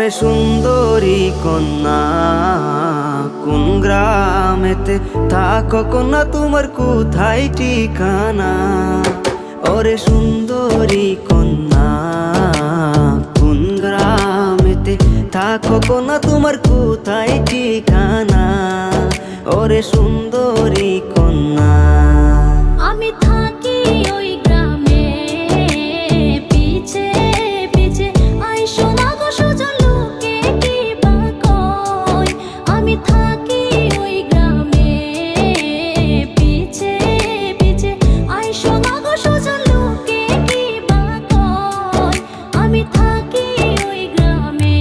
ওরে সুন্দরী কন্যা কোন গ্রামেতে থাকো কন্যা তোমার কোথায় ঠিকানা? ওরে সুন্দরী কন্যা কোন গ্রামেতে থাকো কন্যা তোমার কোথায় ঠিকানা? ওরে সুন্দরী কন্যা আমি থাকি ওই গ্রামে, পিছে পিছে আইসো না গো সুজন লোকে কি বা কয়। আমি থাকি ওই গ্রামে, পিছে পিছে আইসো না গো সুজন লোকে কি বা কয়। আমি থাকি ওই গ্রামে।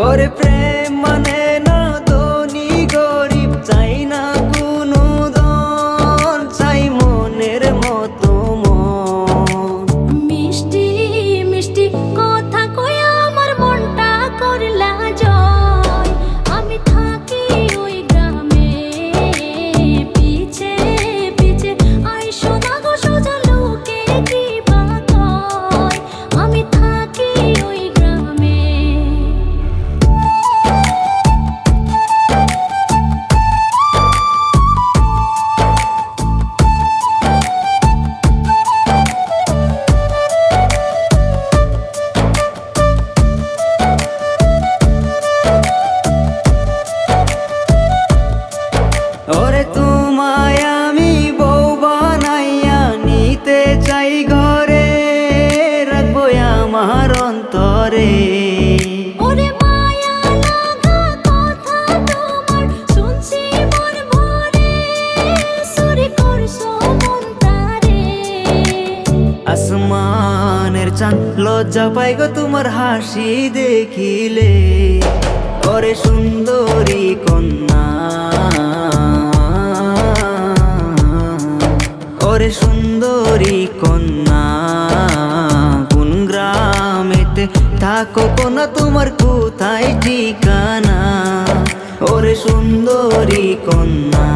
ওরে প্রেম মানে না ধনী গরিব, চাই না কোনো দন, চাই মনের মতো মন। মিষ্টি মিষ্টি কথা কইয়া আমার মনটা করলা জয়। আমি থাকি ওই গ্রামে, পিছে পিছে আইসো না গো সোজা লোকে কি বা কয়। আমি থাকি ওই গ্রামে। ওরে তোমায় আমি বউ বানাইয়া নিতে চাই ঘরে, রাখবো আমার অন্তরে। ওরে মায়া লাগা কথা তোমার শুনছি মন ভরে, চুরি করছো মন তারে। আসমানের চাঁদ লজ্জা পাই গো তোমার হাসি দেখিলে। ওরে সুন্দরী কন্যা, ওরে সুন্দরী কন্যা কোন গ্রামেতে থাকো কন্যা তোমার কোথায় ঠিকানা? ওরে সুন্দরী কন্যা।